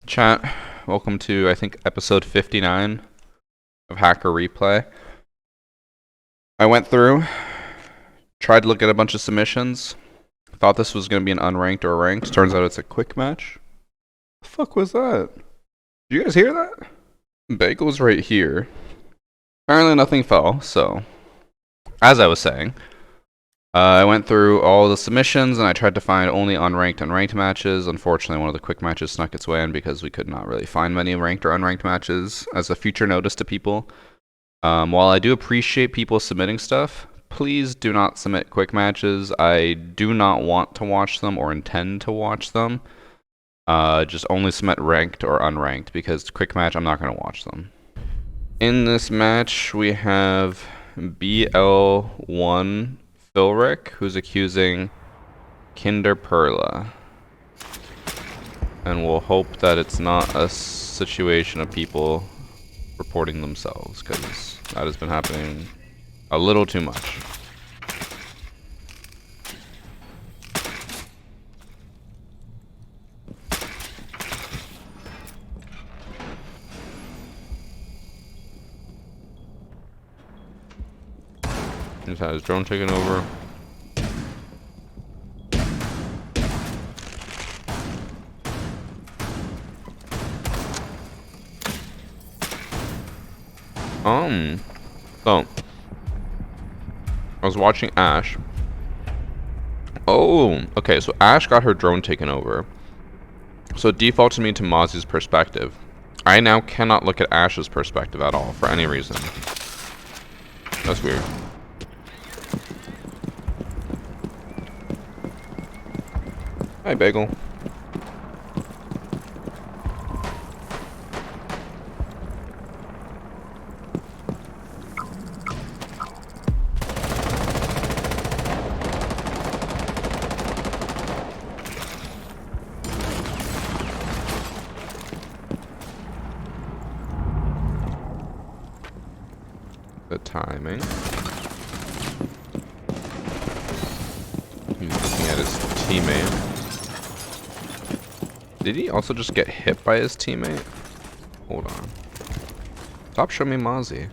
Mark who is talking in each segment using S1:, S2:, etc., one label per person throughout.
S1: Chat, welcome to, I think, episode 59 of Hacker Replay. I went through, tried to look at a bunch of submissions, thought this was going to be an unranked or a ranked. Turns out it's a quick match. The fuck was that? Did you guys hear that? Bagel's right here. Apparently nothing fell, so as I was saying, I went through all the submissions and I tried to find only unranked and ranked matches. Unfortunately, one of the quick matches snuck its way in because we could not really find many ranked or unranked matches. As a future notice to people, while I do appreciate people submitting stuff, please do not submit quick matches. I do not want to watch them or intend to watch them. Just only submit ranked or unranked because quick match, I'm not going to watch them. In this match, we have BL1 Philrick, who's accusing Kinder Perla. And we'll hope that it's not a situation of people reporting themselves, because that has been happening a little too much. He's had his drone taken over. So I was watching Ash. Oh, okay, so Ash got her drone taken over. So it defaulted me to Mozzie's perspective. I now cannot look at Ash's perspective at all for any reason. That's weird. Hi, Bagel. The timing. He's looking at his teammate. Did he also just get hit by his teammate? Hold on. Stop showing me Mozzie.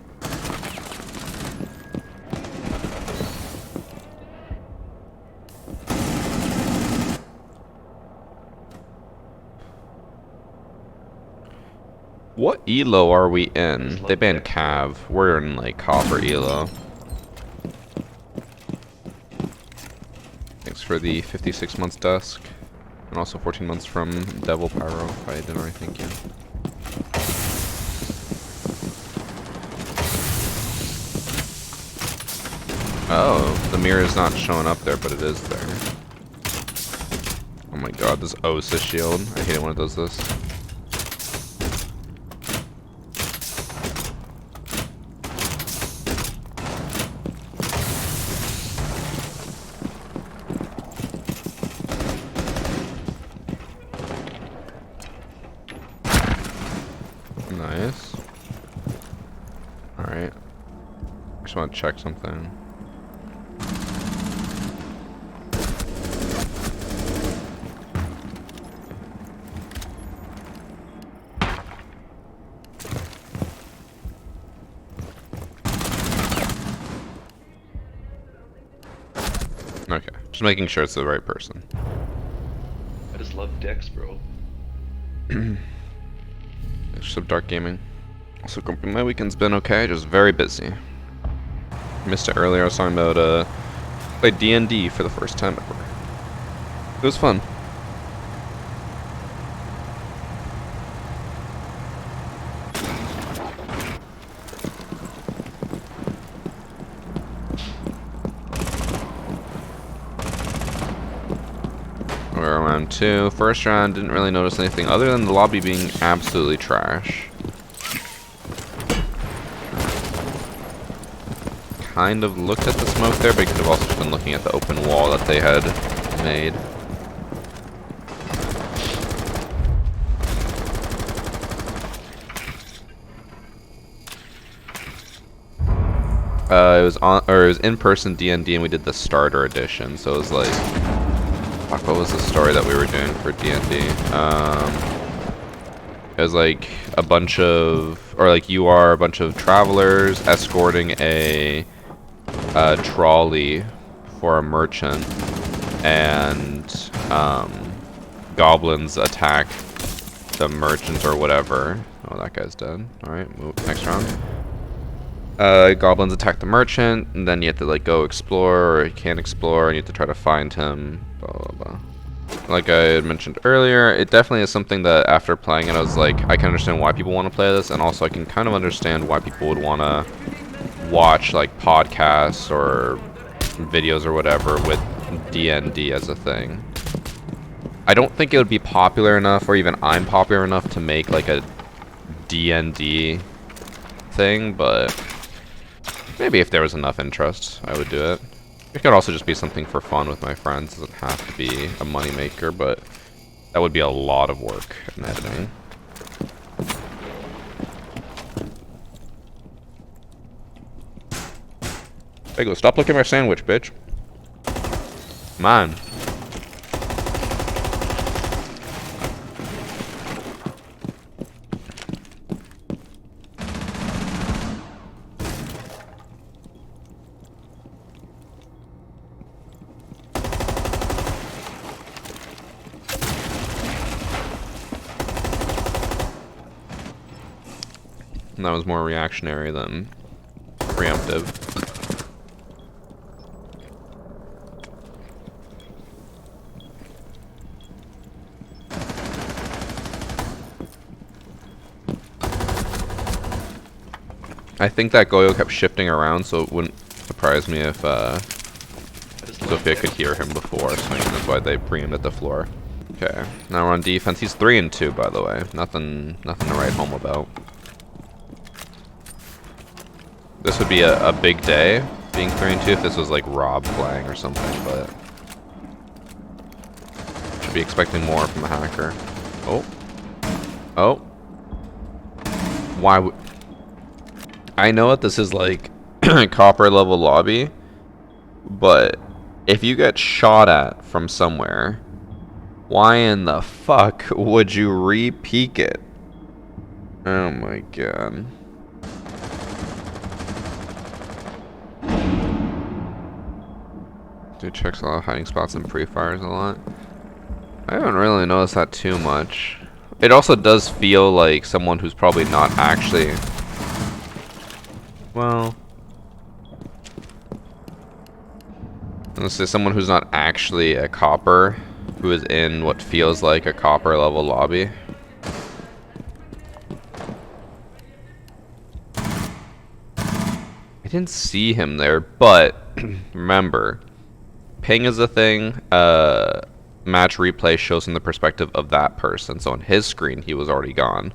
S1: What elo are we in? They banned Cav. We're in like copper elo. Thanks for the 56 months dusk. And also 14 months from Devil Pyro, if I didn't already thank you. Oh, the mirror is not showing up there, but it is there. Oh my god, this Osa shield. I hate it when it does this. Nice. Alright. Just want to check something. Okay. Just making sure it's the right person.
S2: I just love decks, bro.
S1: Sub Dark Gaming. Also, my weekend's been okay, just very busy. Missed it earlier. I was talking about played D&D for the first time ever. It was fun. We're round 2. First round, didn't really notice anything other than the lobby being absolutely trash. Kind of looked at the smoke there, but could have also been looking at the open wall that they had made. It was in-person D&D, and we did the starter edition, so it was like, fuck, what was the story that we were doing for D&D? was like a bunch of, or like you are a bunch of travelers escorting a trolley for a merchant, and goblins attack the merchant or whatever. Oh, that guy's dead. All right, move next round. Goblins attack the merchant, and then you have to like go explore, or you can't explore, and you have to try to find him. Blah blah blah. Like I had mentioned earlier, it definitely is something that after playing it, I was like, I can understand why people want to play this, and also I can kind of understand why people would want to watch like podcasts or videos or whatever with D&D as a thing. I don't think it would be popular enough, or even I'm popular enough to make like a D&D thing, but maybe if there was enough interest, I would do it. It could also just be something for fun with my friends. It doesn't have to be a moneymaker, but that would be a lot of work in editing. Hey, go, stop looking at my sandwich, bitch. Come on. And that was more reactionary than preemptive. I think that Goyo kept shifting around, so it wouldn't surprise me if Sophia could hear him before, so that's why they preempted the floor. Okay, now we're on defense. He's 3-2, by the way. Nothing to write home about. This would be a big day, being 3-2, if this was like Rob playing or something, but should be expecting more from a hacker. Oh. Oh. Why would... I know that this is like copper level lobby, but if you get shot at from somewhere, why in the fuck would you re-peek it? Oh my god. Dude checks a lot of hiding spots and pre-fires a lot. I haven't really noticed that too much. It also does feel like someone who's probably not actually... Well... Let's say someone who's not actually a copper, who is in what feels like a copper level lobby. I didn't see him there, but remember, ping is a thing. Match replay shows in the perspective of that person. So on his screen, he was already gone.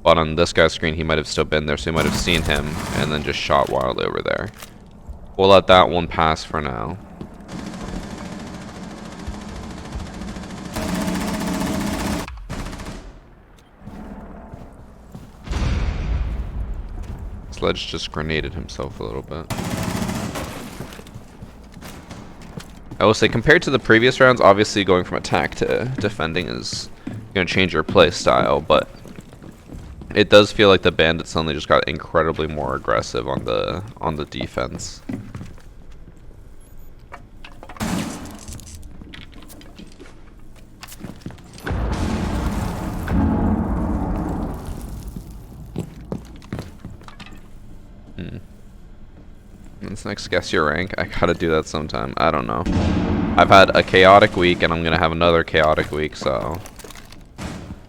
S1: But on this guy's screen, he might have still been there, so he might have seen him and then just shot wildly over there. We'll let that one pass for now. Sledge just grenaded himself a little bit. I will say, compared to the previous rounds, obviously going from attack to defending is going to change your play style, but it does feel like the bandits suddenly just got incredibly more aggressive on the defense. This next guess your rank. I gotta do that sometime. I don't know. I've had a chaotic week and I'm gonna have another chaotic week, so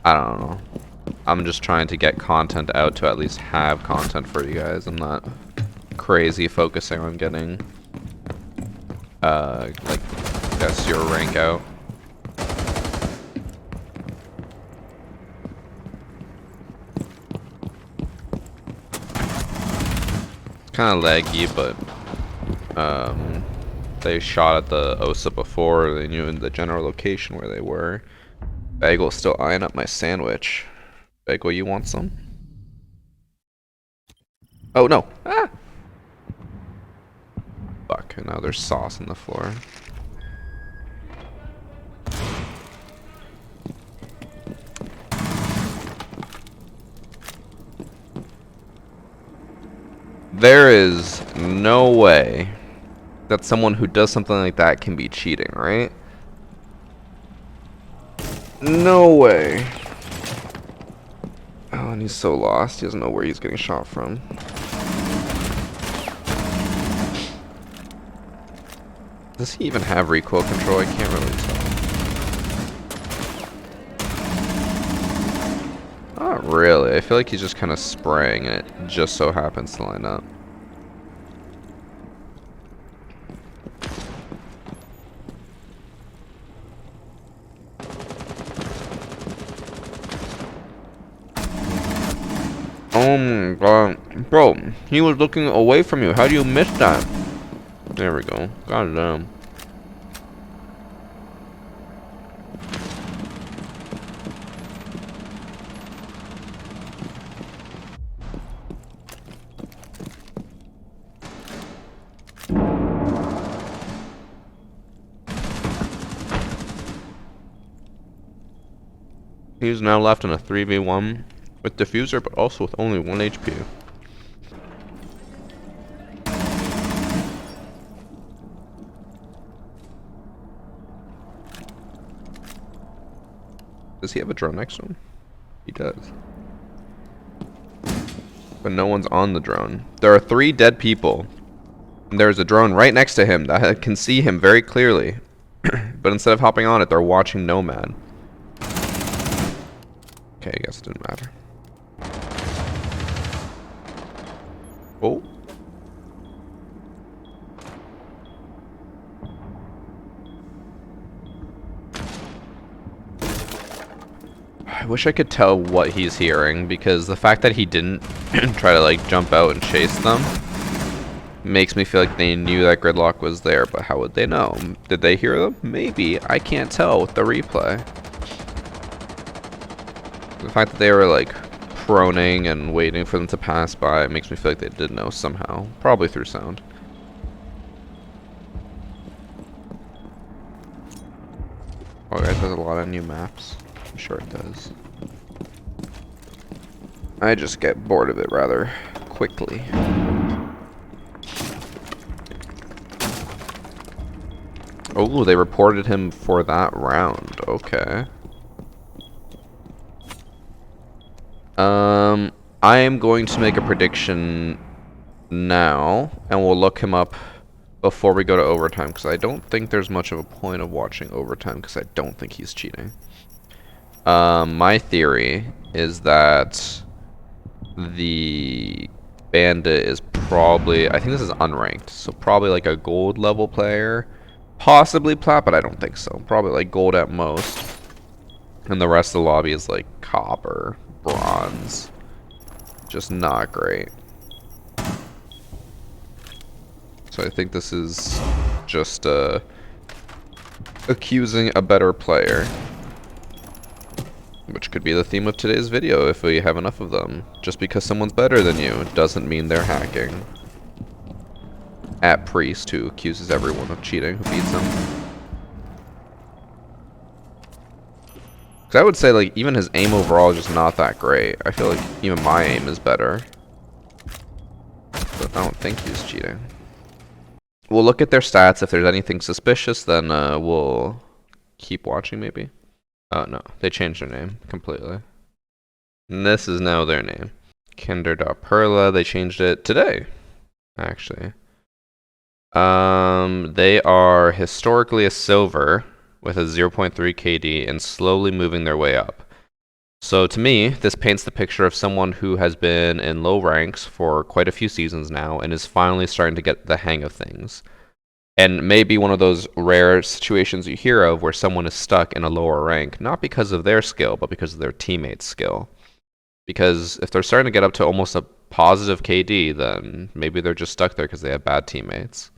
S1: I don't know. I'm just trying to get content out to at least have content for you guys. I'm not crazy focusing on getting like guess your rank out. Kind of laggy, but they shot at the OSA before. They knew in the general location where they were. Bagel's still eyeing up my sandwich. Bagel, you want some? Oh no! Ah! Fuck! And now there's sauce on the floor. There is no way that someone who does something like that can be cheating, right? No way. Oh, and he's so lost. He doesn't know where he's getting shot from. Does he even have recoil control? I can't really tell. Not really. I feel like he's just kind of spraying and it just so happens to line up. Oh my god. Bro, he was looking away from you. How do you miss that? There we go. God damn. He's now left in a 3v1 with Diffuser, but also with only 1 HP. Does he have a drone next to him? He does. But no one's on the drone. There are 3 dead people. And there's a drone right next to him that can see him very clearly. But instead of hopping on it, they're watching Nomad. Okay, I guess it didn't matter. Oh. I wish I could tell what he's hearing, because the fact that he didn't try to like jump out and chase them makes me feel like they knew that gridlock was there, but how would they know? Did they hear them? Maybe. I can't tell with the replay. The fact that they were like proning and waiting for them to pass by makes me feel like they did know somehow. Probably through sound. Oh, guys, there's a lot of new maps. I'm sure it does. I just get bored of it rather quickly. Oh, they reported him for that round. Okay. I am going to make a prediction now, and we'll look him up before we go to overtime, because I don't think there's much of a point of watching overtime, because I don't think he's cheating. My theory is that the bandit is probably, I think this is unranked, so probably like a gold level player, possibly plat, but I don't think so. Probably like gold at most. And the rest of the lobby is like copper, bronze. Just not great. So I think this is just accusing a better player. Which could be the theme of today's video if we have enough of them. Just because someone's better than you doesn't mean they're hacking. At Priest, who accuses everyone of cheating, who beats him. Because I would say, like, even his aim overall is just not that great. I feel like even my aim is better. But I don't think he's cheating. We'll look at their stats. If there's anything suspicious, then we'll keep watching, maybe. Oh, no. They changed their name completely. And this is now their name. Kinder.Perla. They changed it today, actually. They are historically a silver with a 0.3 KD and slowly moving their way up. So to me, this paints the picture of someone who has been in low ranks for quite a few seasons now and is finally starting to get the hang of things. And maybe one of those rare situations you hear of where someone is stuck in a lower rank, not because of their skill, but because of their teammates' skill. Because if they're starting to get up to almost a positive KD, then maybe they're just stuck there because they have bad teammates.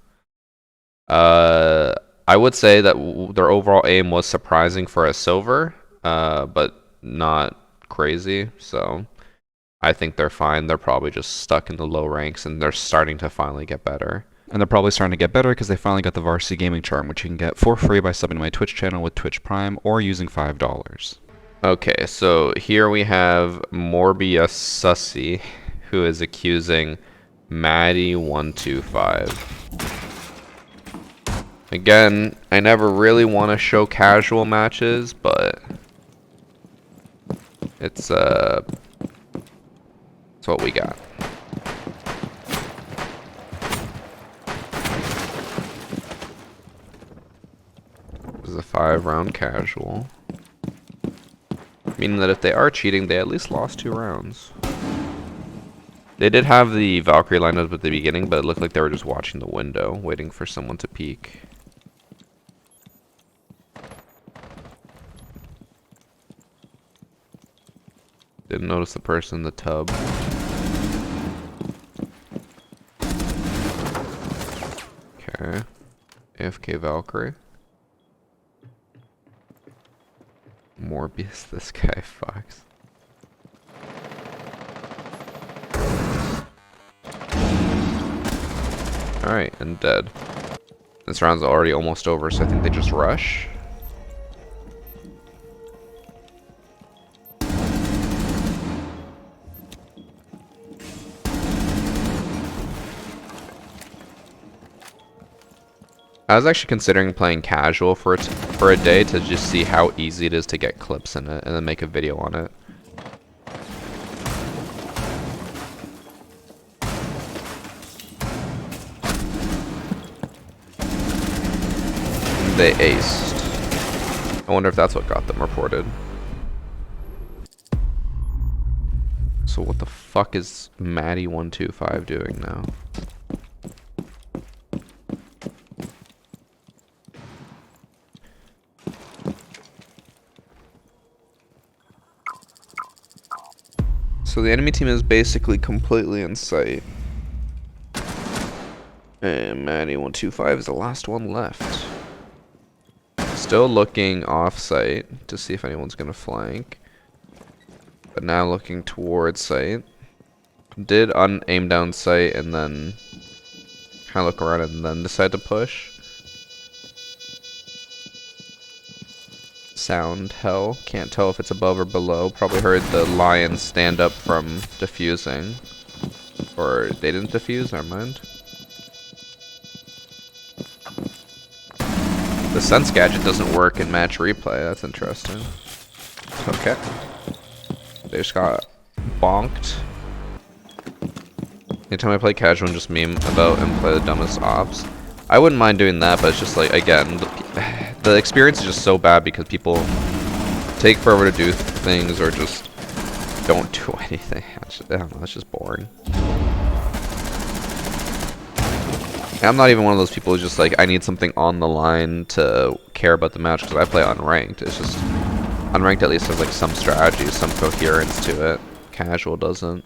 S1: I would say that their overall aim was surprising for a silver, but not crazy. So I think they're fine. They're probably just stuck in the low ranks, and they're starting to finally get better. And they're probably starting to get better because they finally got the VarsityGaming charm, which you can get for free by subbing to my Twitch channel with Twitch Prime or using $5. Okay, so here we have Morbius Sussy, who is accusing Maddie125. Again, I never really want to show casual matches, but it's what we got. This is a 5-round casual. Meaning that if they are cheating, they at least lost 2 rounds. They did have the Valkyrie lined up at the beginning, but it looked like they were just watching the window, waiting for someone to peek. Didn't notice the person in the tub. Okay. AFK Valkyrie. Morbius, this guy fucks. Alright, and dead. This round's already almost over, so I think they just rush. I was actually considering playing casual for a day to just see how easy it is to get clips in it and then make a video on it. They aced. I wonder if that's what got them reported. So what the fuck is Maddie125 doing now? So the enemy team is basically completely in sight. And Maddie125 is the last one left. Still looking off site to see if anyone's gonna flank. But now looking towards site. Did aim down sight and then kind of look around and then decide to push. Sound hell. Can't tell if it's above or below. Probably heard the lion stand up from defusing. Or they didn't defuse, never mind. The sense gadget doesn't work in match replay. That's interesting. Okay. They just got bonked. Anytime I play casual and just meme about and play the dumbest ops, I wouldn't mind doing that, but it's just like, again, the experience is just so bad because people take forever to do things or just don't do anything. I don't know, it's just boring. I'm not even one of those people who's just like, I need something on the line to care about the match because I play unranked. It's just, unranked at least has like some strategy, some coherence to it. Casual doesn't.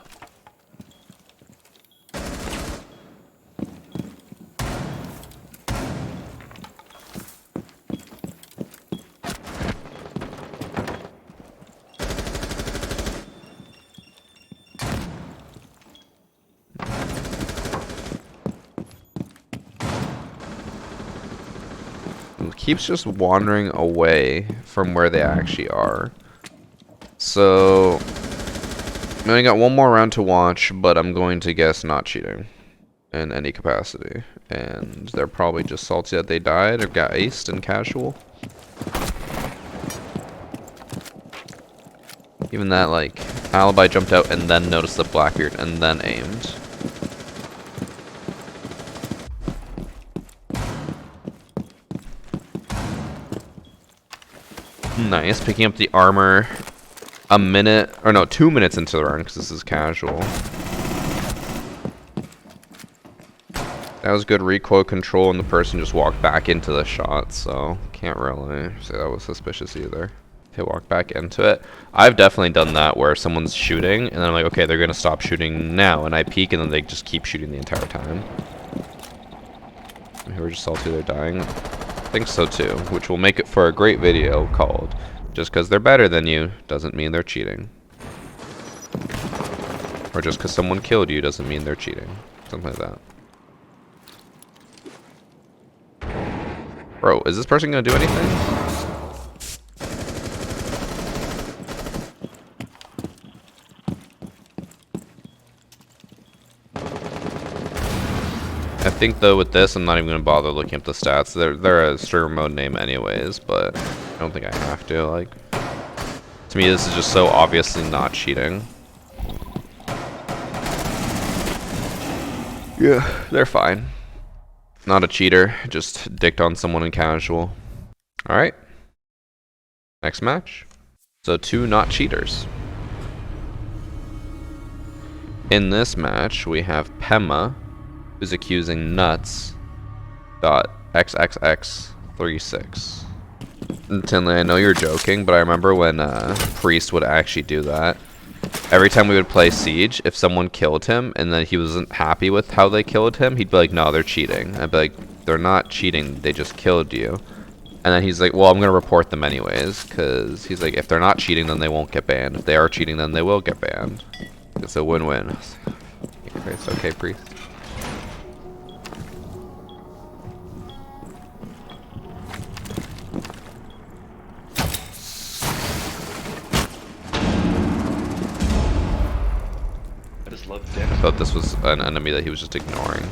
S1: Keeps just wandering away from where they actually are. So I only got one more round to watch, but I'm going to guess not cheating in any capacity. And they're probably just salty that they died or got aced in casual. Even that, like, Alibi jumped out and then noticed the Blackbeard and then aimed. Nice, picking up the armor a minute, or no, 2 minutes into the round because this is casual. That was good recoil control and the person just walked back into the shot, so can't really say that was suspicious either. They walked back into it. I've definitely done that where someone's shooting and then I'm like, okay, they're gonna stop shooting now, and I peek and then they just keep shooting the entire time. Who are just salty they're dying. I think so too, which will make it for a great video called "Just because they're better than you doesn't mean they're cheating," or "Just because someone killed you doesn't mean they're cheating," something like that. Bro, is this person gonna do anything? I think though with this, I'm not even gonna bother looking up the stats. They're a streamer mode name anyways, but I don't think I have to. Like, to me, this is just so obviously not cheating. Yeah, they're fine. Not a cheater, just dicked on someone in casual. All right. Next match. So 2 not cheaters. In this match, we have Pema, who's accusing nuts.xxx36. And Tinley, I know you're joking, but I remember when Priest would actually do that. Every time we would play Siege, if someone killed him and then he wasn't happy with how they killed him, he'd be like, no, they're cheating. I'd be like, they're not cheating, they just killed you. And then he's like, well, I'm going to report them anyways, because he's like, if they're not cheating, then they won't get banned. If they are cheating, then they will get banned. It's a win-win. It's okay, Priest.
S2: I just love Dex.
S1: I thought this was an enemy that he was just ignoring.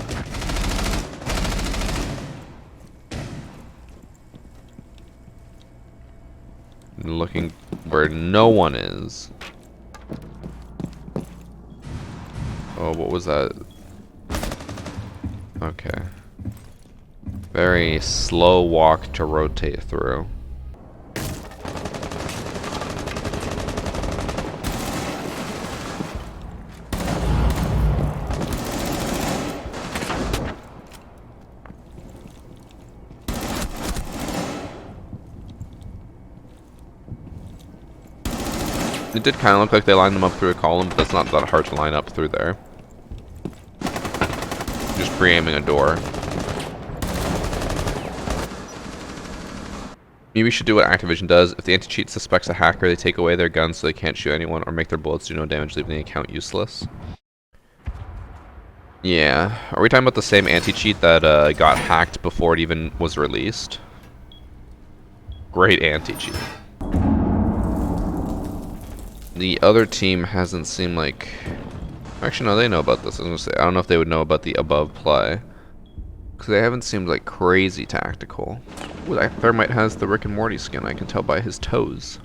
S1: Looking where no one is. Oh, what was that? Okay. Very slow walk to rotate through. It did kind of look like they lined them up through a column, but that's not that hard to line up through there. Just pre-aiming a door. Maybe we should do what Activision does. If the anti-cheat suspects a hacker, they take away their guns so they can't shoot anyone or make their bullets do no damage, leaving the account useless. Yeah. Are we talking about the same anti-cheat that got hacked before it even was released? Great anti-cheat. The other team hasn't seemed like... Actually, no, they know about this. I was gonna say, I don't know if they would know about the above play. Because they haven't seemed like crazy tactical. Ooh, that Thermite has the Rick and Morty skin, I can tell by his toes.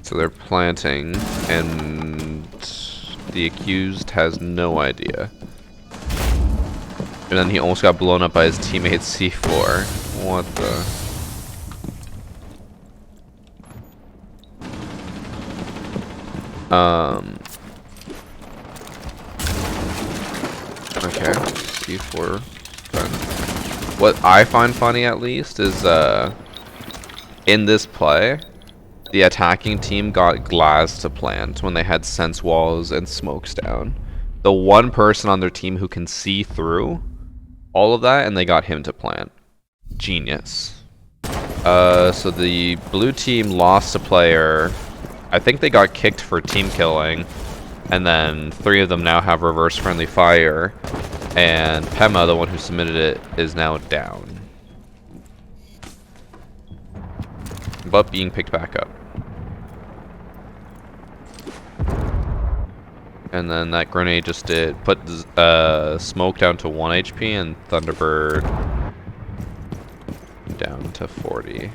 S1: So they're planting, and the accused has no idea. And then he almost got blown up by his teammate C4. What the... Okay, C4. Fun. What I find funny, at least, is in this play, the attacking team got glass to plant when they had sense walls and smokes down. The one person on their team who can see through all of that, and they got him to plant. Genius. So the blue team lost a player. I think they got kicked for team killing, and then 3 of them now have reverse friendly fire, and Pema, the one who submitted it, is now down. But being picked back up. And then that grenade just did put smoke down to 1 HP and Thunderbird down to 40.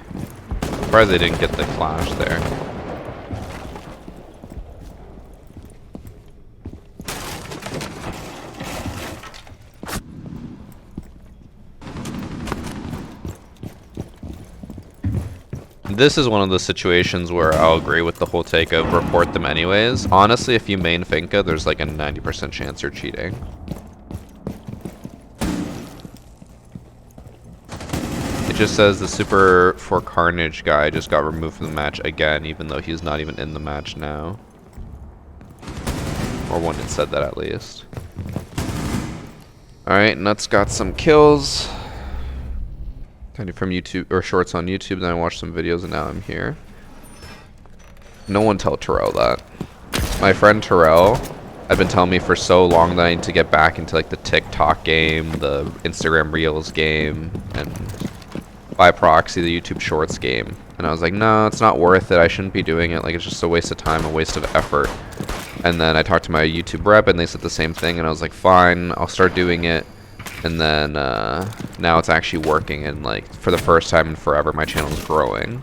S1: Surprised they didn't get the clash there. This is one of the situations where I'll agree with the whole take of report them anyways. Honestly, if you main Finka, there's like a 90% chance you're cheating. It just says the Super for Carnage guy just got removed from the match again, even though he's not even in the match now. Or one had said that at least. Alright, Nuts got some kills. From YouTube or shorts on YouTube, then I watched some videos and now I'm here. No one tell Terrell that. My friend Terrell had been telling me for so long that I need to get back into like the TikTok game, the Instagram Reels game, and by proxy the YouTube Shorts game. And I was like, no, it's not worth it. I shouldn't be doing it. Like, it's just a waste of time, a waste of effort. And then I talked to my YouTube rep, and they said the same thing. And I was like, fine, I'll start doing it. And then now it's actually working. And, like, for the first time in forever, my channel's growing.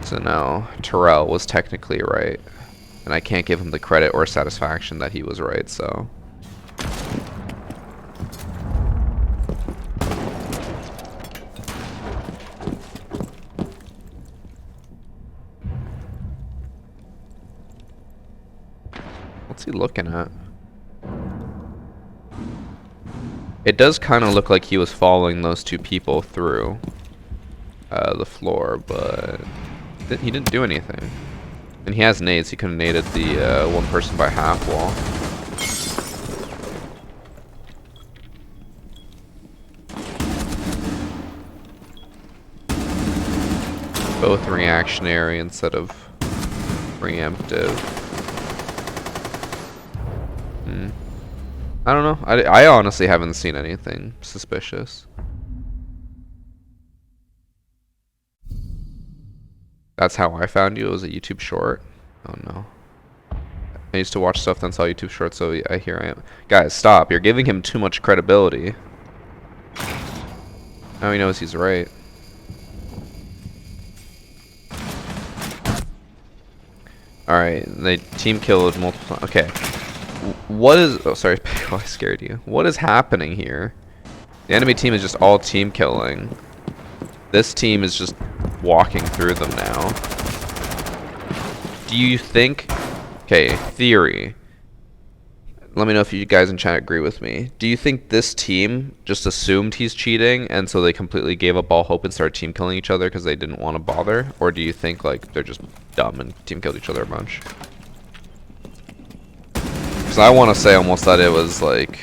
S1: So now Terrell was technically right. And I can't give him the credit or satisfaction that he was right, so... What's he looking at? It does kind of look like he was following those two people through the floor, but he didn't do anything. And he has nades. He could have naded the one person by half wall. Both reactionary instead of preemptive. I don't know. I honestly haven't seen anything suspicious. That's how I found you. It was a YouTube short. Oh no. I used to watch stuff, then saw YouTube shorts, so here I am. Guys, stop. You're giving him too much credibility. Now he knows he's right. Alright, they team killed multiple... Okay. What is... Oh, sorry. I scared you. What is happening here? The enemy team is just all team killing. This team is just walking through them now. Do you think... Okay, theory. Let me know if you guys in chat agree with me. Do you think this team just assumed he's cheating and so they completely gave up all hope and started team killing each other because they didn't want to bother? Or do you think like they're just dumb and team killed each other a bunch? Because I want to say almost that it was like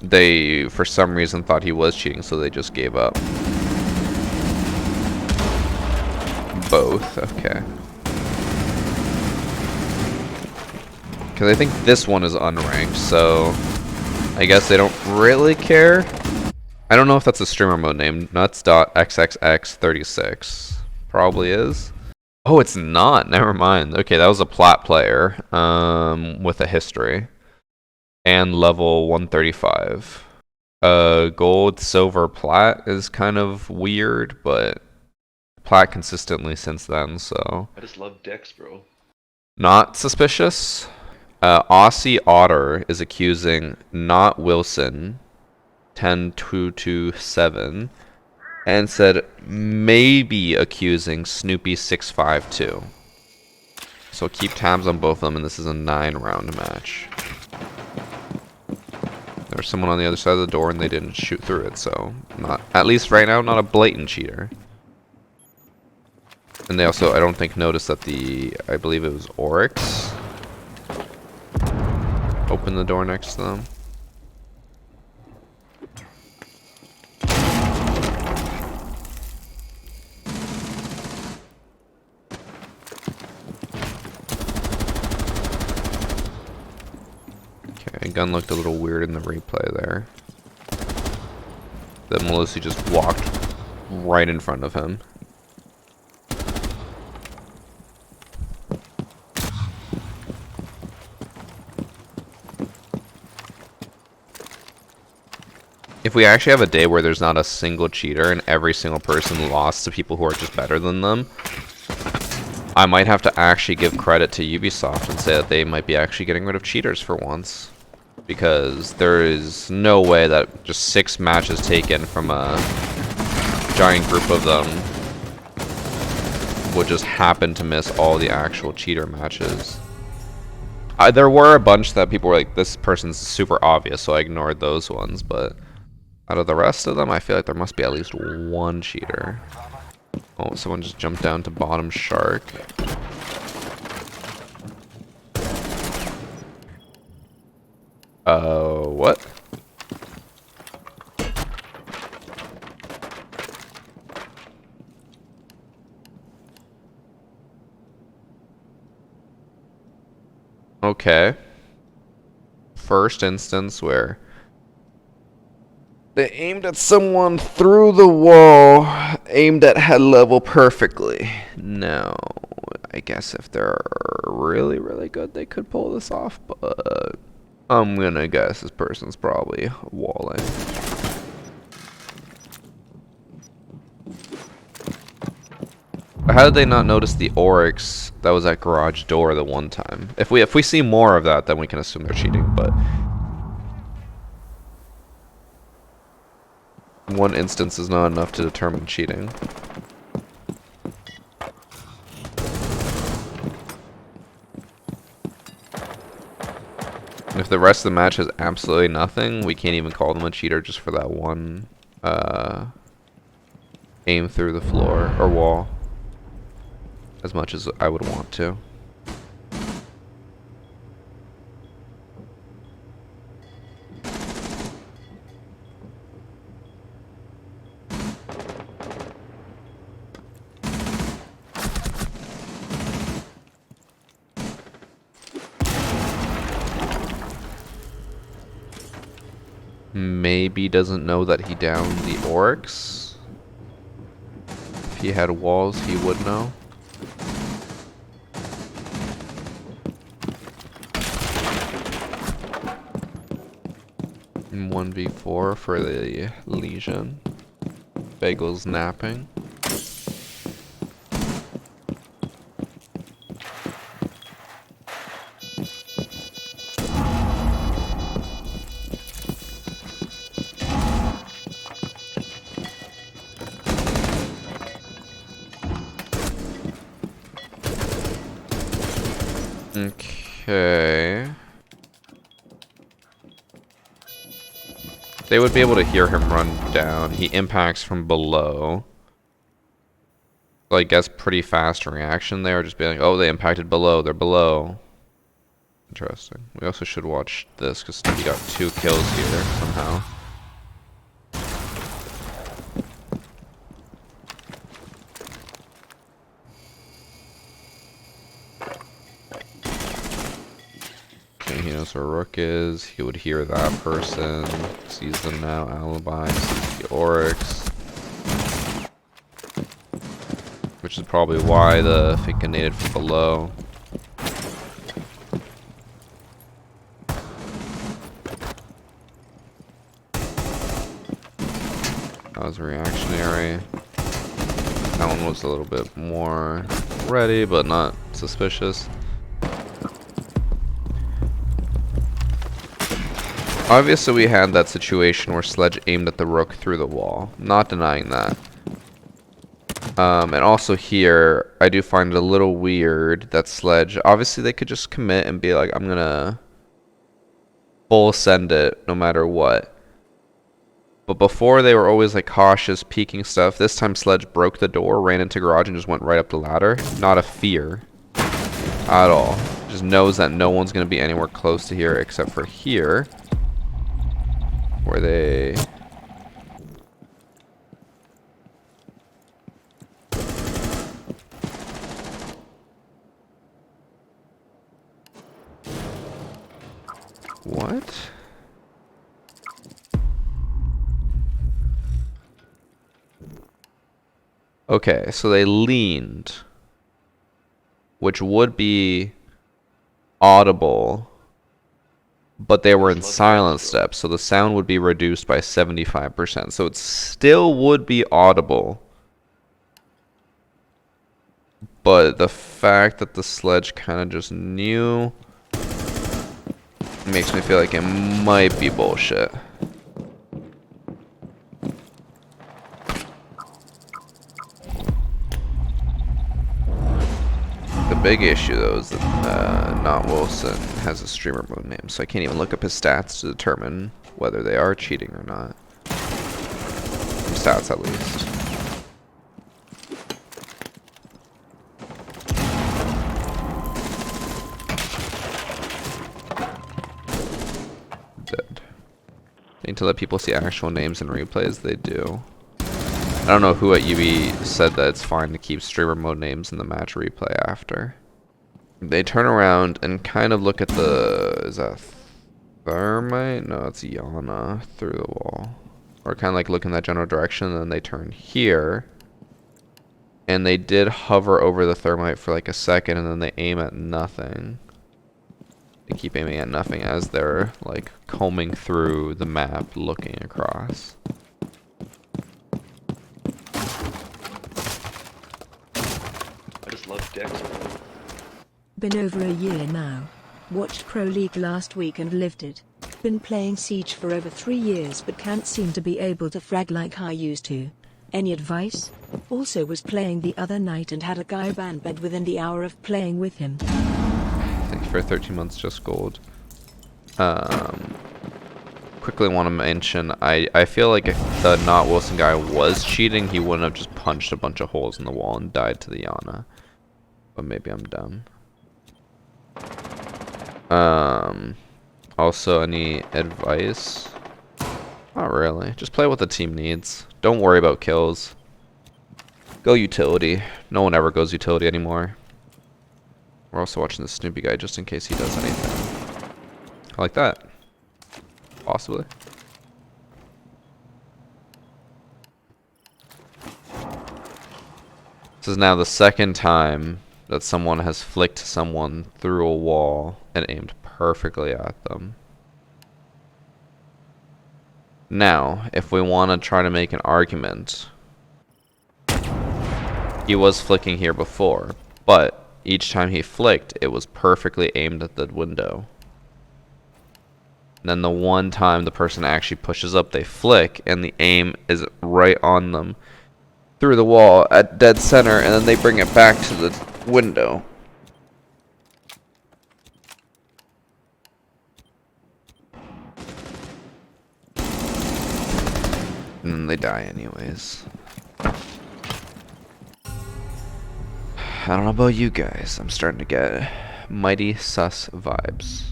S1: they for some reason thought he was cheating, so they just gave up. Both, okay. Because I think this one is unranked, so I guess they don't really care. I don't know if that's a streamer mode name. Nuts.xxx36. Probably is. Oh, it's not. Never mind. Okay, that was a plat player with a history. And level 135. Gold, silver, plat is kind of weird, but plat consistently since then, so...
S2: I just love decks, bro.
S1: Not suspicious. Aussie Otter is accusing Not Wilson 10227 and said maybe accusing Snoopy 652. So keep tabs on both of them, and this is a 9-round match. There's someone on the other side of the door and they didn't shoot through it, so not, at least right now, not a blatant cheater. And they also, I don't think, noticed that I believe it was Oryx open the door next to them. Okay, gun looked a little weird in the replay there. That Melissa just walked right in front of him. If we actually have a day where there's not a single cheater and every single person lost to people who are just better than them, I might have to actually give credit to Ubisoft and say that they might be actually getting rid of cheaters for once. Because there is no way that just 6 matches taken from a giant group of them would just happen to miss all the actual cheater matches. There were a bunch that people were like, this person's super obvious, so I ignored those ones, but out of the rest of them, I feel like there must be at least one cheater. Oh, someone just jumped down to bottom shark. What? Okay. First instance where They aimed at someone through the wall, aimed at head level perfectly. No, I guess if they're really, really good, they could pull this off, but I'm gonna guess this person's probably walling. How did they not notice the oryx that was at garage door the one time? If we see more of that, then we can assume they're cheating, but one instance is not enough to determine cheating. If the rest of the match has absolutely nothing, we can't even call them a cheater just for that one aim through the floor or wall. As much as I would want to. Maybe doesn't know that he downed the oryx. If he had walls, he would know. And 1v4 for the Legion. Bagel's napping. Okay. They would be able to hear him run down. He impacts from below. So I guess pretty fast reaction there. Just be like, oh, they impacted below. They're below. Interesting. We also should watch this because he got 2 kills here somehow. He knows where Rook is. He would hear that person. Sees them now. Alibi. Sees the Oryx. Which is probably why the Finkinated from below. That was reactionary. That one was a little bit more ready, but not suspicious. Obviously we had that situation where Sledge aimed at the Rook through the wall. Not denying that. And also here, I do find it a little weird that Sledge, obviously they could just commit and be like, I'm gonna full send it no matter what. But before they were always like cautious, peeking stuff. This time Sledge broke the door, ran into garage and just went right up the ladder. Not a fear at all. Just knows that no one's gonna be anywhere close to here except for here. Where they... What? Okay, so they leaned. Which would be audible. But they were in silent steps, so the sound would be reduced by 75%. So it still would be audible. But the fact that the Sledge kind of just knew makes me feel like it might be bullshit. The big issue though is that Not Wilson has a streamer mode name, so I can't even look up his stats to determine whether they are cheating or not. Stats at least. Dead. They need to let people see actual names in replays. They do. I don't know who at UB said that it's fine to keep streamer mode names in the match replay after. They turn around and kind of look at the... Is that Thermite? No, it's Yana through the wall. or kind of like look in that general direction, and then they turn here. And they did hover over the thermite for like a second, and then they aim at nothing. They keep aiming at nothing as they're like combing through the map, looking across.
S2: I just love dicks.
S3: Been over a year now. Watched Pro League last week and lived it. Been playing Siege for over 3 years but can't seem to be able to frag like I used to. Any advice? Also was playing the other night and had a guy banned within the hour of playing with him.
S1: Thank you for 13 months just gold. Quickly want to mention, I feel like if the Not Wilson guy was cheating, he wouldn't have just punched a bunch of holes in the wall and died to the Yana. But maybe I'm dumb. Also, any advice? Not really. Just play what the team needs. Don't worry about kills. Go utility. No one ever goes utility anymore. We're also watching the Snoopy guy just in case he does anything. I like that. Possibly. This is now the second time that someone has flicked someone through a wall and aimed perfectly at them. Now, if we want to try to make an argument, he was flicking here before, but each time he flicked, it was perfectly aimed at the window. And then the one time the person actually pushes up, they flick, and the aim is right on them through the wall at dead center, and then they bring it back to the window. And then they die anyways. I don't know about you guys. I'm starting to get mighty sus vibes.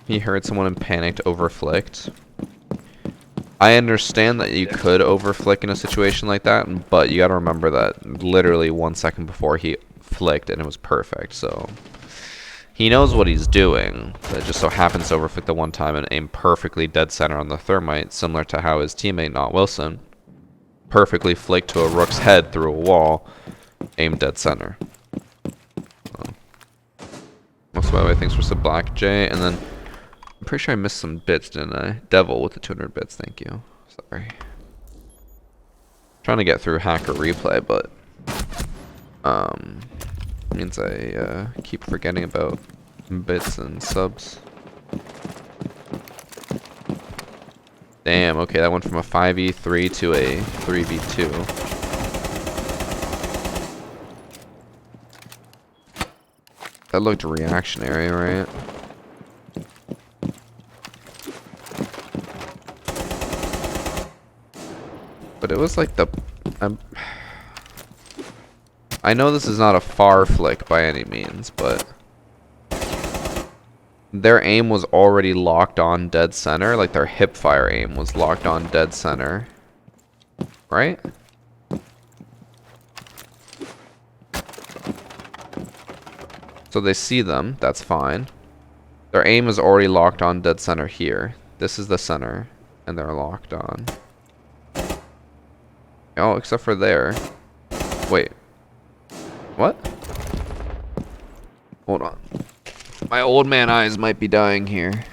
S1: He heard someone and panicked, overflicked. I understand that you could overflick in a situation like that, but you gotta remember that literally 1 second before he flicked and it was perfect, so he knows what he's doing, but it just so happens to overflick the one time and aim perfectly dead center on the thermite, similar to how his teammate, Not Wilson, perfectly flicked to a rook's head through a wall, aimed dead center. Also, by the way, thanks for sub Black J, and then I'm pretty sure I missed some bits, didn't I? Devil with the 200 bits, thank you. Sorry. Trying to get through hacker replay, but means I keep forgetting about bits and subs. Damn, okay, that went from a 5v3 to a 3v2. That looked reactionary, right? But it was like the... I know this is not a far flick by any means, but... their aim was already locked on dead center. Like, their hip fire aim was locked on dead center. Right? So they see them. That's fine. Their aim is already locked on dead center here. This is the center. And they're locked on. Oh, except for there. Wait. What? Hold on. My old man eyes might be dying here.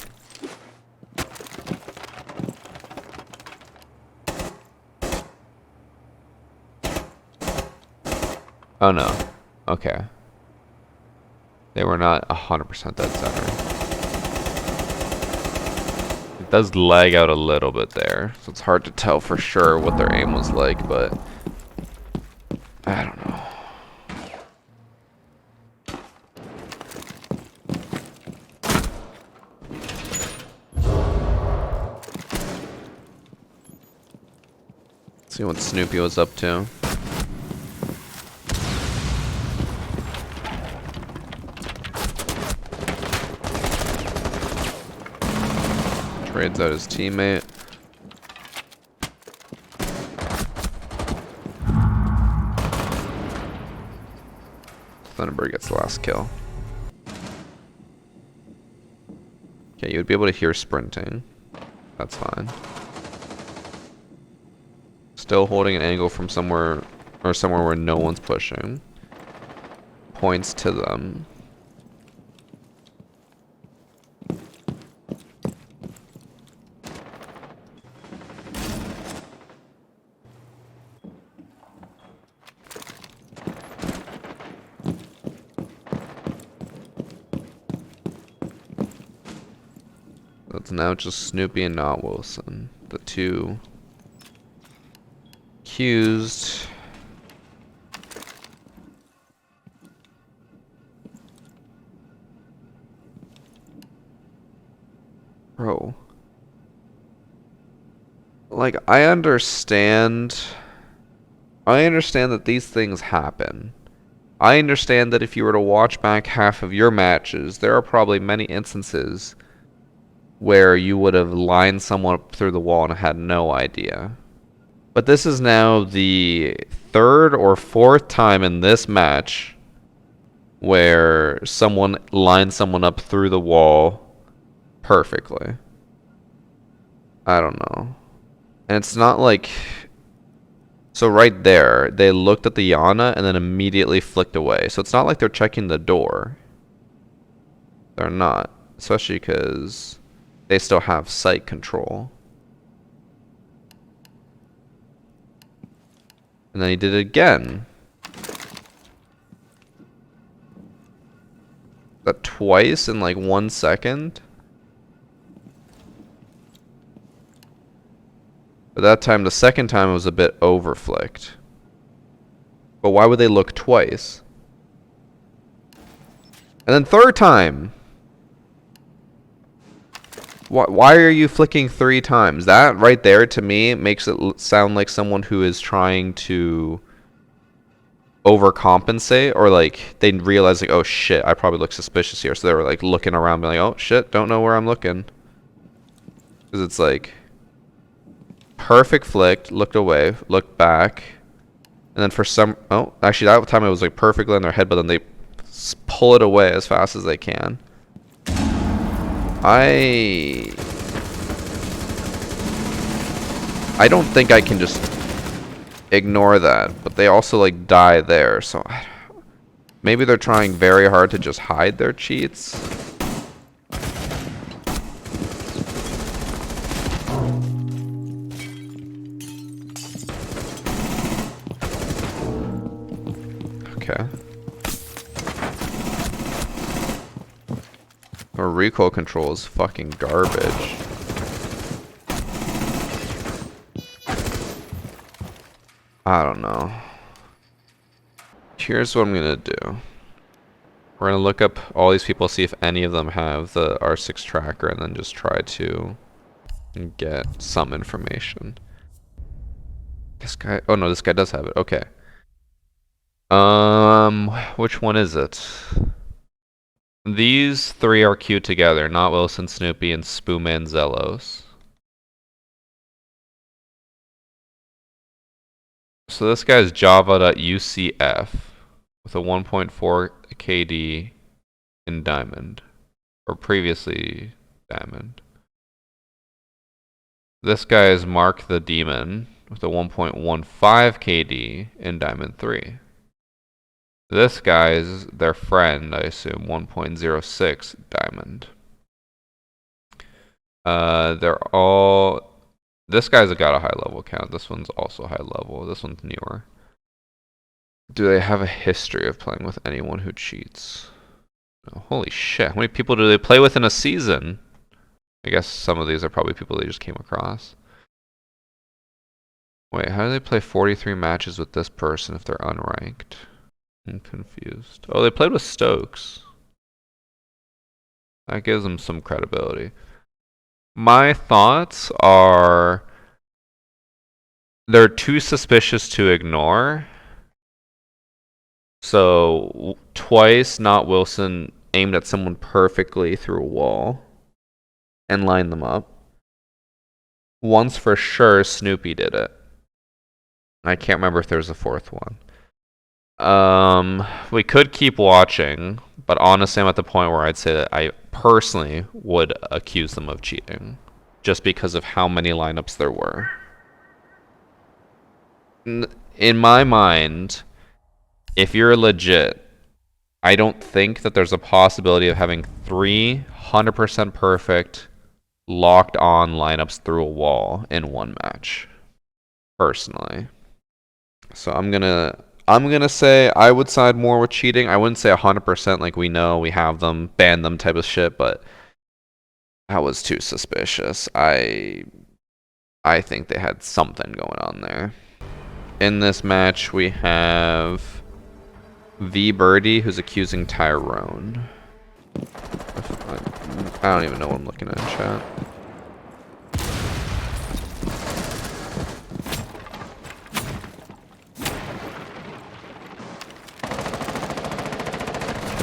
S1: Oh no. Okay. They were not 100% dead center. It does lag out a little bit there, so it's hard to tell for sure what their aim was like, but I don't know. Let's see what Snoopy was up to. Trades out his teammate. Thunderbird gets the last kill. Okay, you would be able to hear sprinting. That's fine. Still holding an angle from somewhere, or somewhere where no one's pushing. Points to them. It's now just Snoopy and not Wilson. The two accused. Bro. Like, I understand that these things happen. I understand that if you were to watch back half of your matches, there are probably many instances where you would have lined someone up through the wall and had no idea. But this is now the third or fourth time in this match where someone lined someone up through the wall perfectly. I don't know. And it's not like... So right there, they looked at the Yana and then immediately flicked away. So it's not like they're checking the door. They're not. Especially because they still have sight control. And then he did it again. That twice in like 1 second. But that time, the second time, it was a bit over-flicked. But why would they look twice? And then third time! Why are you flicking 3 times? That right there, to me, makes it sound like someone who is trying to overcompensate. Or like, they realize like, oh shit, I probably look suspicious here. So they were like looking around being like, oh shit, don't know where I'm looking. Because it's like... Perfect flicked, looked away, looked back, and then for some... Oh, actually that time it was like perfectly in their head, but then they pull it away as fast as they can. I don't think I can just ignore that, but they also like die there, so... Maybe they're trying very hard to just hide their cheats. Okay. Our recoil control is fucking garbage. I don't know. Here's what I'm gonna do. We're gonna look up all these people, see if any of them have the R6 tracker, and then just try to get some information. This guy... Oh no, this guy does have it. Okay. Which one is it? These 3 are queued together, not Wilson, Snoopy, and Spoo Manzellos. So this guy is java.ucf with a 1.4 KD in Diamond, or previously Diamond. This guy is Mark the Demon with a 1.15 KD in Diamond 3. This guy is their friend, I assume, 1.06 Diamond. They're all... This guy's got a high level count. This one's also high level. This one's newer. Do they have a history of playing with anyone who cheats? No. Holy shit, how many people do they play with in a season? I guess some of these are probably people they just came across. Wait, how do they play 43 matches with this person if they're unranked? I'm confused. Oh, they played with Stokes. That gives them some credibility. My thoughts are they're too suspicious to ignore. So twice, not Wilson aimed at someone perfectly through a wall and lined them up. Once for sure, Snoopy did it. I can't remember if there's a fourth one. We could keep watching, but honestly, I'm at the point where I'd say that I personally would accuse them of cheating, just because of how many lineups there were. In my mind, if you're legit, I don't think that there's a possibility of having 300% perfect locked on lineups through a wall in one match. Personally. So I'm gonna say I would side more with cheating. I wouldn't say 100% like we know, we have them, ban them type of shit, but that was too suspicious. I think they had something going on there. In this match, we have V Birdie, who's accusing Tyrone. I don't even know what I'm looking at in chat.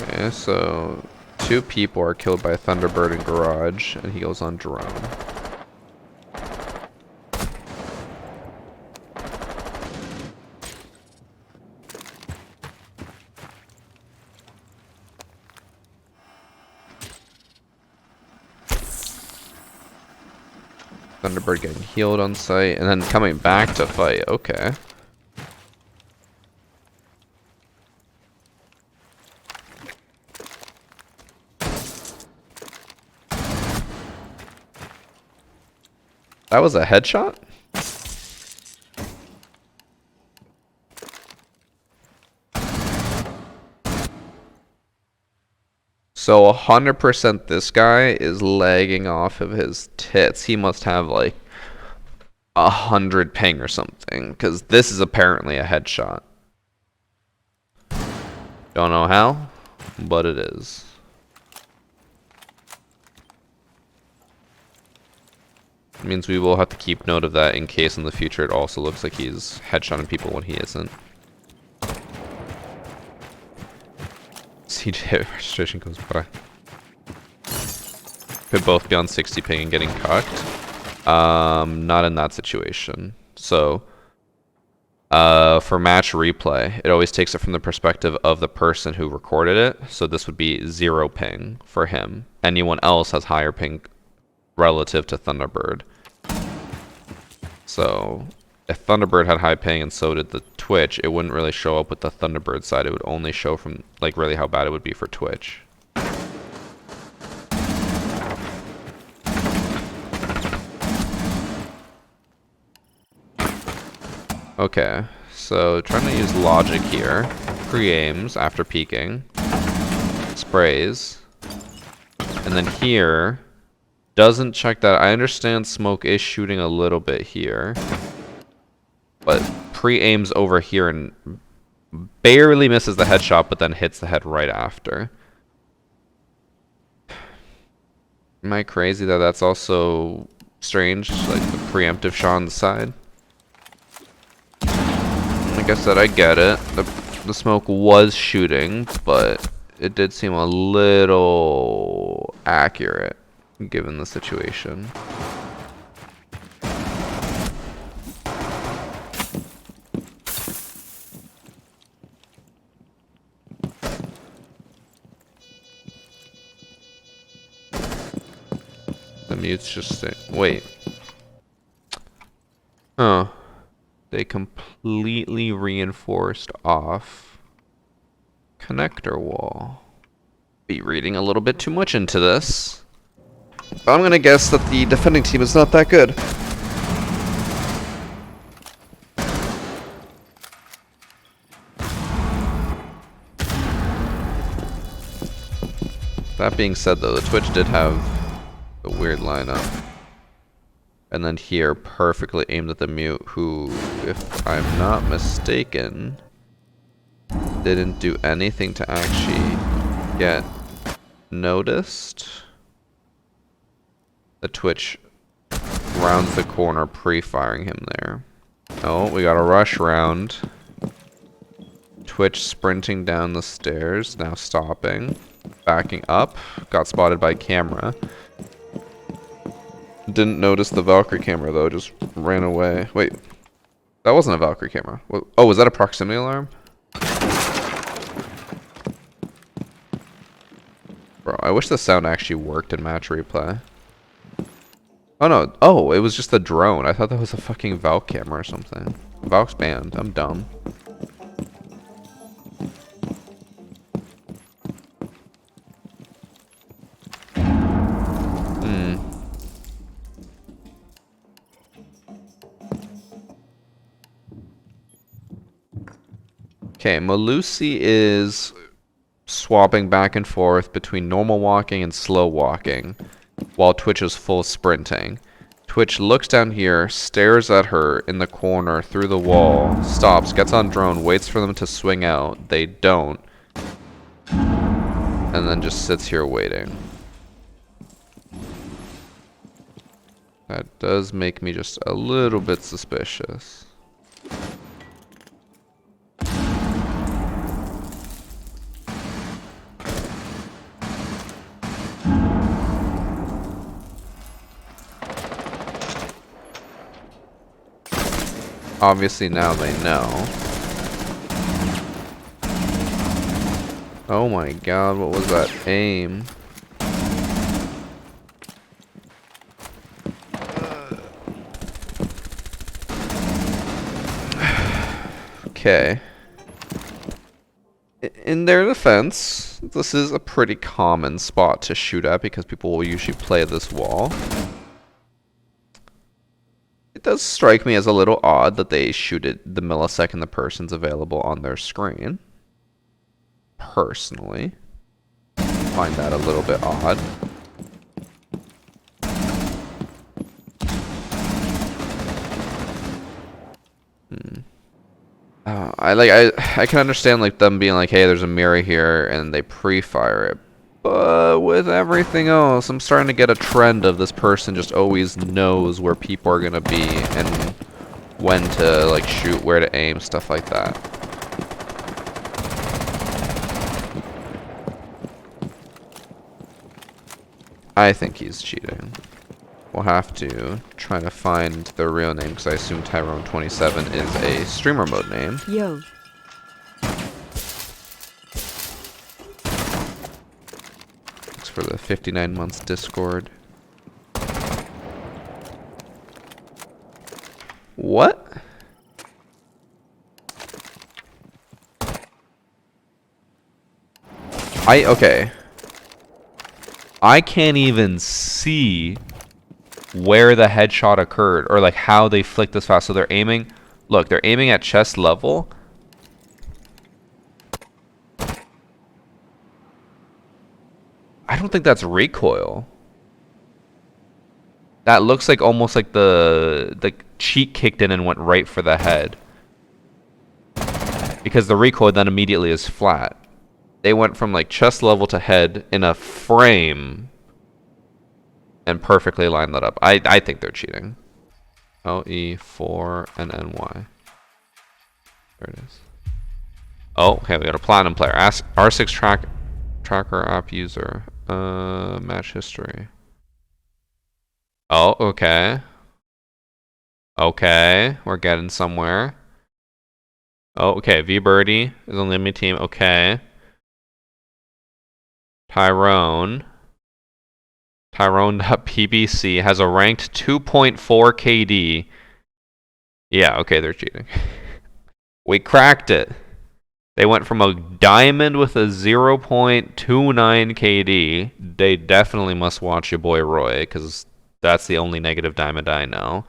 S1: Okay, so 2 people are killed by Thunderbird in garage, and he goes on drone. Thunderbird getting healed on site, and then coming back to fight. Okay. That was a headshot? So 100% this guy is lagging off of his tits. He must have like 100 ping or something, because this is apparently a headshot. Don't know how, but it is. It means we will have to keep note of that in case in the future it also looks like he's headshotting people when he isn't. CJ registration goes by. Could both be on 60 ping and getting cucked. Not in that situation. So, for match replay, it always takes it from the perspective of the person who recorded it. So this would be 0 ping for him. Anyone else has higher ping relative to Thunderbird. So if Thunderbird had high ping and so did the Twitch, it wouldn't really show up with the Thunderbird side. It would only show from like really how bad it would be for Twitch. Okay, so trying to use logic here. Pre-aims after peeking. Sprays. And then here, doesn't check that. I understand smoke is shooting a little bit here. But pre-aims over here and barely misses the headshot, but then hits the head right after. Am I crazy that that's also strange? Like the preemptive shot on the side? Like I said, I get it. The smoke was shooting, but it did seem a little accurate given the situation. The mute's just saying, wait. Huh. They completely reinforced off connector wall. Be reading a little bit too much into this. But I'm gonna guess that the defending team is not that good. That being said though, the Twitch did have a weird lineup. And then here, perfectly aimed at the mute, who, if I'm not mistaken, didn't do anything to actually get noticed. The Twitch rounds the corner, pre-firing him there. Oh, we got a rush round. Twitch sprinting down the stairs, now stopping. Backing up, got spotted by camera. Didn't notice the Valkyrie camera though, just ran away. Wait, that wasn't a Valkyrie camera. Oh, was that a proximity alarm? Bro, I wish the sound actually worked in match replay. Oh no. Oh, it was just a drone. I thought that was a fucking Valk camera or something. Valk's banned. I'm dumb. Okay, Malusi is swapping back and forth between normal walking and slow walking, while Twitch is full sprinting. Twitch looks down here, stares at her in the corner through the wall, stops, gets on drone, waits for them to swing out. They don't. And then just sits here waiting. That does make me just a little bit suspicious. Obviously now they know. Oh my god, what was that aim? Okay. In their defense, this is a pretty common spot to shoot at because people will usually play this wall. It does strike me as a little odd that they shoot it the millisecond the person's available on their screen. Personally, find that a little bit odd. I can understand like them being like, hey, there's a mirror here, and they pre-fire it. But with everything else, I'm starting to get a trend of this person just always knows where people are gonna be and when to like shoot, where to aim, stuff like that. I think he's cheating. We'll have to try to find the real name because I assume Tyrone27 is a streamer mode name.
S3: Yo.
S1: Thanks for the 59 months Discord. What? Okay. I can't even see where the headshot occurred or like how they flicked this fast. So they're aiming. Look, they're aiming at chest level. I don't think that's recoil. That looks like almost like the cheek kicked in and went right for the head. Because the recoil then immediately is flat. They went from like chest level to head in a frame and perfectly lined that up. I think they're cheating. LE4 and NY. There it is. Oh, okay, we got a platinum player. R6 tracker app user. Match history. Oh, okay. Okay, we're getting somewhere. Oh, okay, V Birdie is on the enemy team. Okay. Tyrone.pbc has a ranked 2.4 KD. Yeah, okay, they're cheating. We cracked it. They went from a diamond with a 0.29 KD. They definitely must watch your boy Roy, because that's the only negative diamond I know.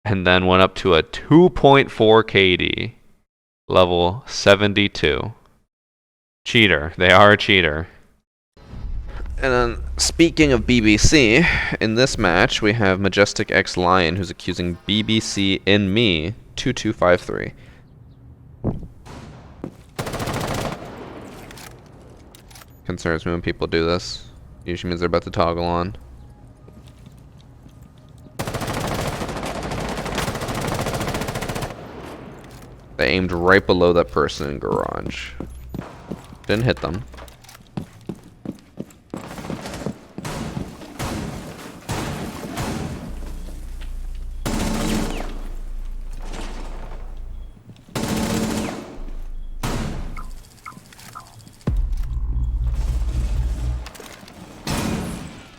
S1: And then went up to a 2.4 KD. Level 72. Cheater. They are a cheater. And then, speaking of BBC, in this match, we have Majestic X Lion, who's accusing BBC in me 2253. Concerns me when people do this. Usually means they're about to toggle on. They aimed right below that person in garage. Didn't hit them.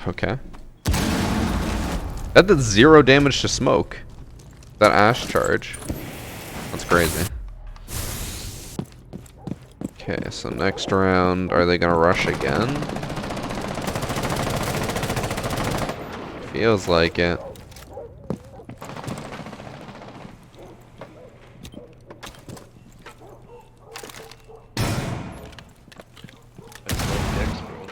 S1: Okay. That did 0 damage to smoke. That ash charge. That's crazy. Okay, so next round, are they gonna rush again? Feels like it.
S2: I just love dicks, bro.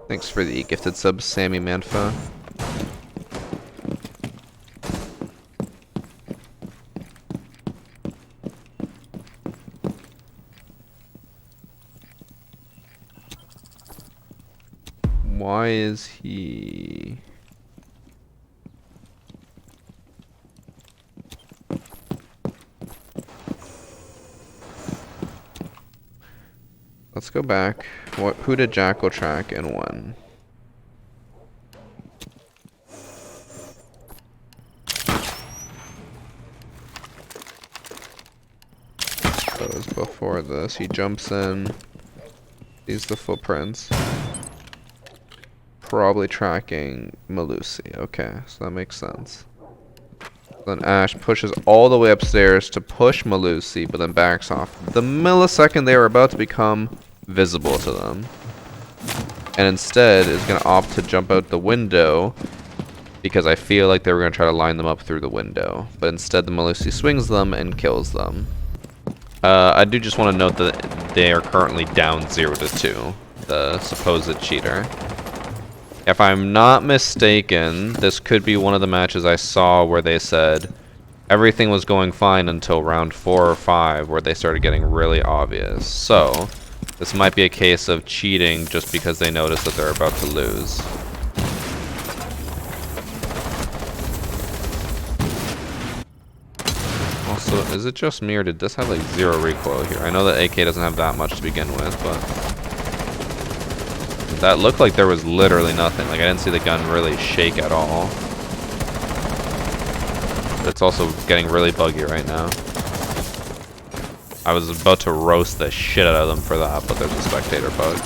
S1: Thanks for the gifted sub, Sammy Manfa. Why is he... Let's go back. Who did Jackal track and when? So it was before this. He jumps in. Sees the footprints. Probably tracking Malusi. Okay, so that makes sense. Then Ash pushes all the way upstairs to push Malusi, but then backs off the millisecond they were about to become visible to them. And instead is going to opt to jump out the window because I feel like they were going to try to line them up through the window. But instead the Malusi swings them and kills them. I do just want to note that they are currently down 0-2, the supposed cheater. If I'm not mistaken, this could be one of the matches I saw where they said everything was going fine until round 4 or 5 where they started getting really obvious. So, this might be a case of cheating just because they notice that they're about to lose. Also, is it just me or did this have like 0 recoil here? I know that AK doesn't have that much to begin with, but... That looked like there was literally nothing. Like, I didn't see the gun really shake at all. But it's also getting really buggy right now. I was about to roast the shit out of them for that, but there's a spectator bug.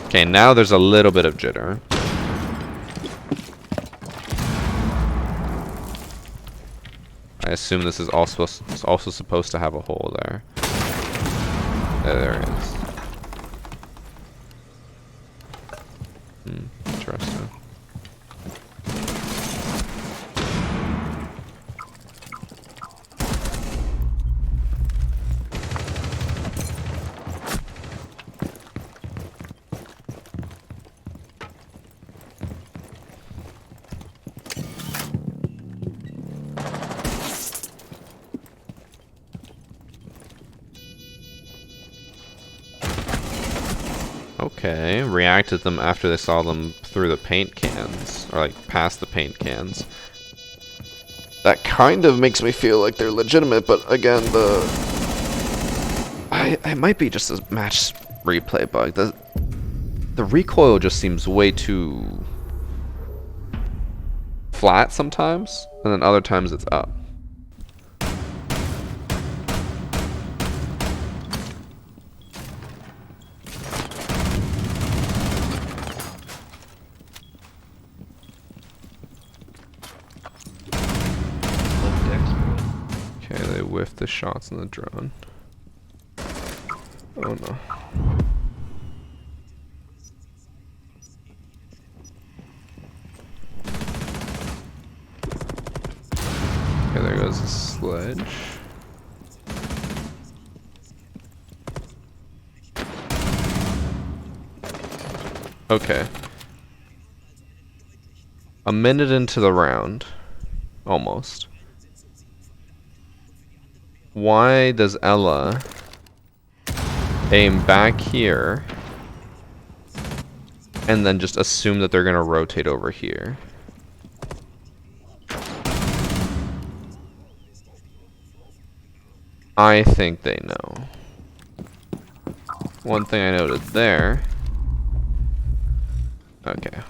S1: Okay, now there's a little bit of jitter. I assume this is also supposed to have a hole there. There it is. Interesting. Okay, reacted them after they saw them through the paint cans, or like past the paint cans. That kind of makes me feel like they're legitimate, but again, it might be just a match replay bug. The recoil just seems way too flat sometimes, and then other times it's up. Whiff the shots in the drone. Oh no. Okay, there goes the sledge. Okay. A minute into the round. Almost. Why does Ella aim back here and then just assume that they're gonna rotate over here? I think they know. One thing I noted there. Okay.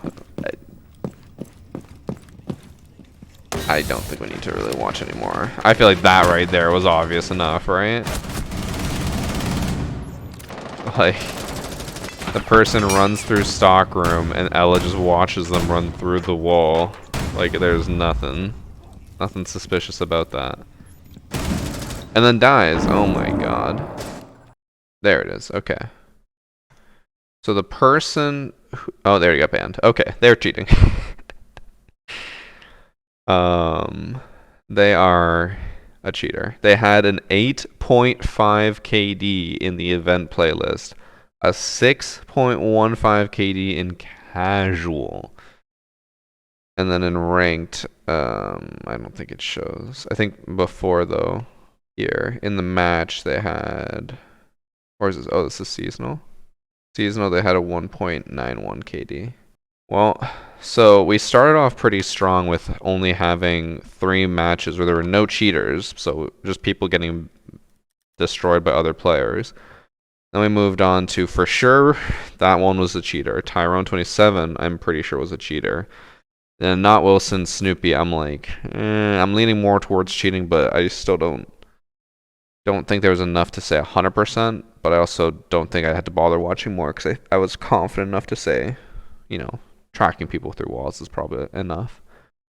S1: I don't think we need to really watch anymore. I feel like that right there was obvious enough, right? Like, the person runs through stockroom and Ella just watches them run through the wall. Like, there's nothing suspicious about that. And then dies. Oh my god. There it is. Okay. So the person who, oh, there you got banned. Okay, they're cheating. They are a cheater. They had an 8.5 KD in the event playlist, a 6.15 KD in casual, and then in ranked, I don't think it shows. I think before though, here in the match they had, or is this? Oh, this is seasonal. Seasonal, they had a 1.91 KD. Well, so we started off pretty strong with only having 3 matches where there were no cheaters, so just people getting destroyed by other players. Then we moved on to, for sure, that one was a cheater. Tyrone 27, I'm pretty sure was a cheater. And Not Wilson, Snoopy, I'm like, I'm leaning more towards cheating, but I still don't think there was enough to say 100%, but I also don't think I had to bother watching more because I was confident enough to say, you know, tracking people through walls is probably enough.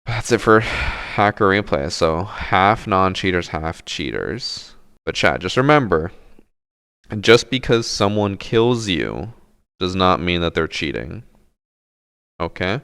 S1: That's it for hacker replay. So half non-cheaters, half cheaters. But chat, just remember, just because someone kills you does not mean that they're cheating. Okay?